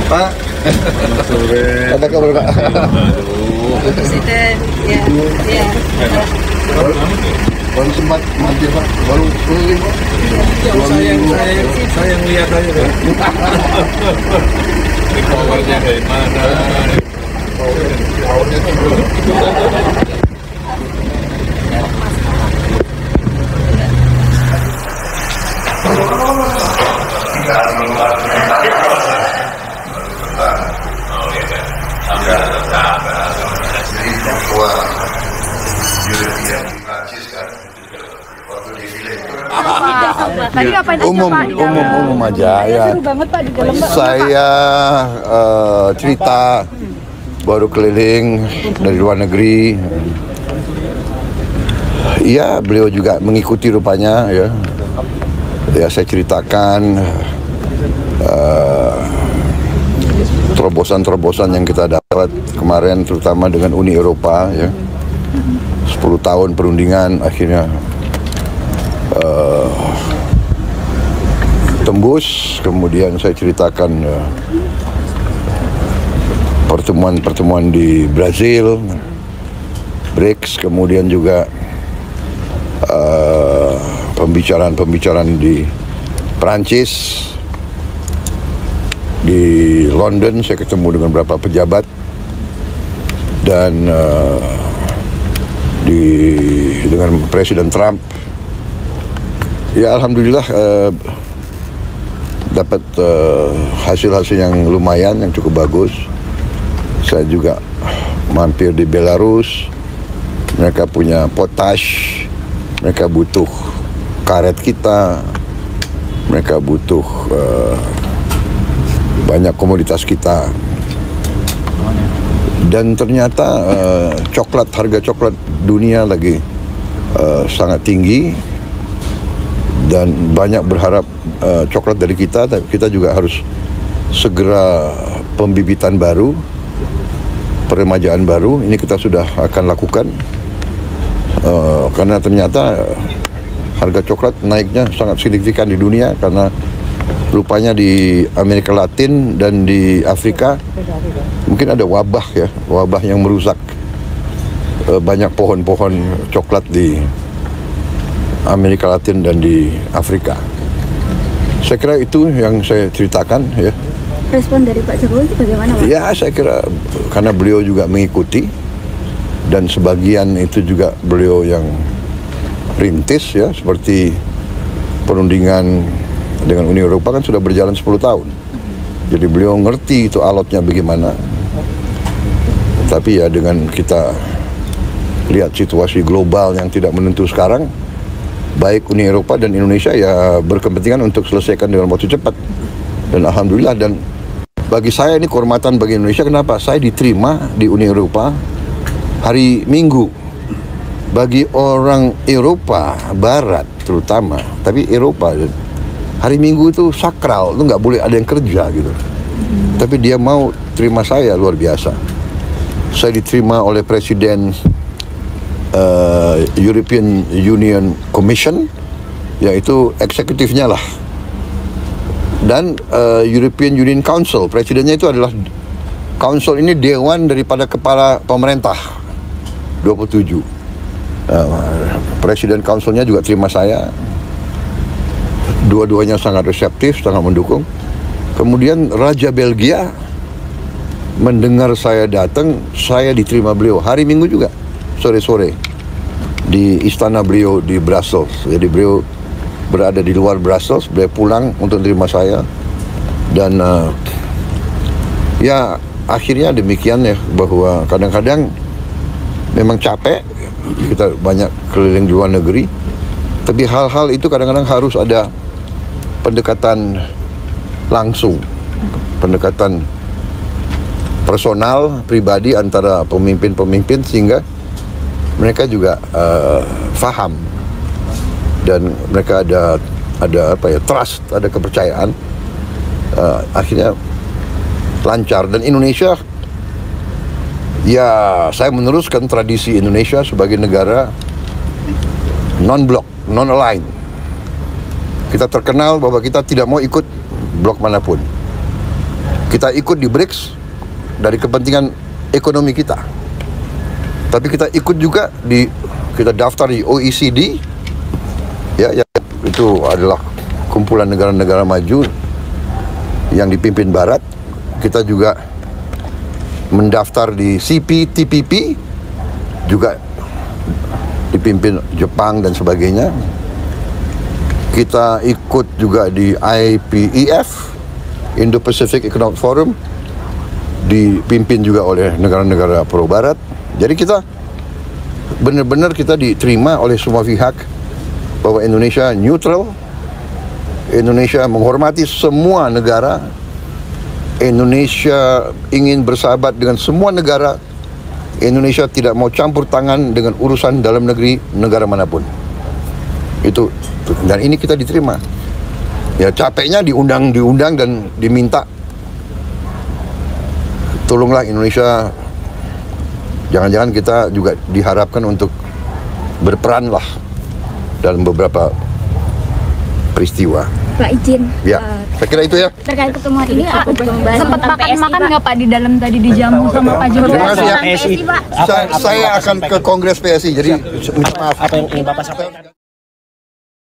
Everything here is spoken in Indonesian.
Pak, ada kabar Pak? Presiden, ya, ya. Baru sempat mampir Pak, baru keliling Pak. Saya yang lihat aja kan. Powernya dari mana? Powernya itu Tadi ngapain aja umum Pak di dalam? umum aja ya. Seru banget Pak di dalam Pak. Saya cerita baru keliling dari luar negeri. Ya, beliau juga mengikuti rupanya ya. Ya, saya ceritakan terobosan-terobosan yang kita dapat kemarin, terutama dengan Uni Eropa ya. 10 tahun perundingan akhirnya tembus. Kemudian saya ceritakan pertemuan-pertemuan di Brazil, BRICS, kemudian juga pembicaraan di Perancis, di London saya ketemu dengan beberapa pejabat, dan dengan Presiden Trump. Ya, alhamdulillah dapat hasil-hasil yang lumayan, yang cukup bagus. Saya juga mampir di Belarus. Mereka punya potash, mereka butuh karet kita, mereka butuh banyak komoditas kita. Dan ternyata harga coklat dunia lagi sangat tinggi, dan banyak berharap coklat dari kita. Tapi kita juga harus segera pembibitan baru, peremajaan baru. Ini kita sudah akan lakukan karena ternyata harga coklat naiknya sangat signifikan di dunia, karena rupanya di Amerika Latin dan di Afrika mungkin ada wabah yang merusak banyak pohon-pohon coklat di Amerika Latin dan di Afrika. Saya kira itu yang saya ceritakan ya. Respon dari Pak Jokowi bagaimana Pak? Ya, saya kira karena beliau juga mengikuti, dan sebagian itu juga beliau yang rintis ya, seperti perundingan dengan Uni Eropa kan sudah berjalan 10 tahun. Jadi beliau ngerti itu alotnya bagaimana. Tapi ya dengan kita lihat situasi global yang tidak menentu sekarang, baik Uni Eropa dan Indonesia ya berkepentingan untuk selesaikan dengan waktu cepat. Dan alhamdulillah, dan bagi saya ini kehormatan bagi Indonesia. Kenapa? Saya diterima di Uni Eropa hari Minggu. Bagi orang Eropa Barat terutama, tapi Eropa hari Minggu itu sakral, itu nggak boleh ada yang kerja gitu. Tapi dia mau terima saya, luar biasa. Saya diterima oleh Presiden European Union Commission, yaitu eksekutifnya lah, dan European Union Council. Presidennya itu adalah Council, ini dewan daripada kepala pemerintah 27. Presiden Councilnya juga terima saya. Dua-duanya sangat reseptif, sangat mendukung. Kemudian Raja Belgia mendengar saya datang, saya diterima beliau hari Minggu juga, sore-sore di istana beliau di Brussels. Jadi beliau berada di luar Brussels, beliau pulang untuk menerima saya. Dan ya akhirnya demikian ya, bahwa kadang-kadang memang capek, kita banyak keliling di luar negeri, tapi hal-hal itu kadang-kadang harus ada pendekatan langsung, pendekatan personal, pribadi antara pemimpin-pemimpin, sehingga mereka juga faham, dan mereka ada apa ya, trust, ada kepercayaan. Akhirnya lancar. Dan Indonesia Ya, saya meneruskan tradisi Indonesia sebagai negara non-blok, non-align. Kita terkenal bahwa kita tidak mau ikut blok manapun. Kita ikut di BRICS dari kepentingan ekonomi kita. Tapi kita ikut juga kita daftar di OECD, ya itu adalah kumpulan negara-negara maju yang dipimpin Barat. Kita juga mendaftar di CPTPP, juga dipimpin Jepang dan sebagainya. Kita ikut juga di IPEF, Indo-Pacific Economic Forum, dipimpin juga oleh negara-negara pro-Barat. Jadi kita benar-benar kita diterima oleh semua pihak bahwa Indonesia neutral, Indonesia menghormati semua negara, Indonesia ingin bersahabat dengan semua negara, Indonesia tidak mau campur tangan dengan urusan dalam negeri negara manapun. Itu, dan ini kita diterima. Ya capeknya diundang dan diminta, tolonglah Indonesia. Jangan-jangan kita juga diharapkan untuk berperan lah dalam beberapa peristiwa. Pak izin. Ya, saya kira itu ya. Terkait pertemuan ini aku membahas sempat tentang PSI, makan Pak. nggak Pak di dalam tadi dijamu sama Pak Jokowi? Terima kasih ya. PSI, Pak. Saya akan ke Kongres PSI, jadi minta maaf. Apa yang ingin Bapak sampaikan?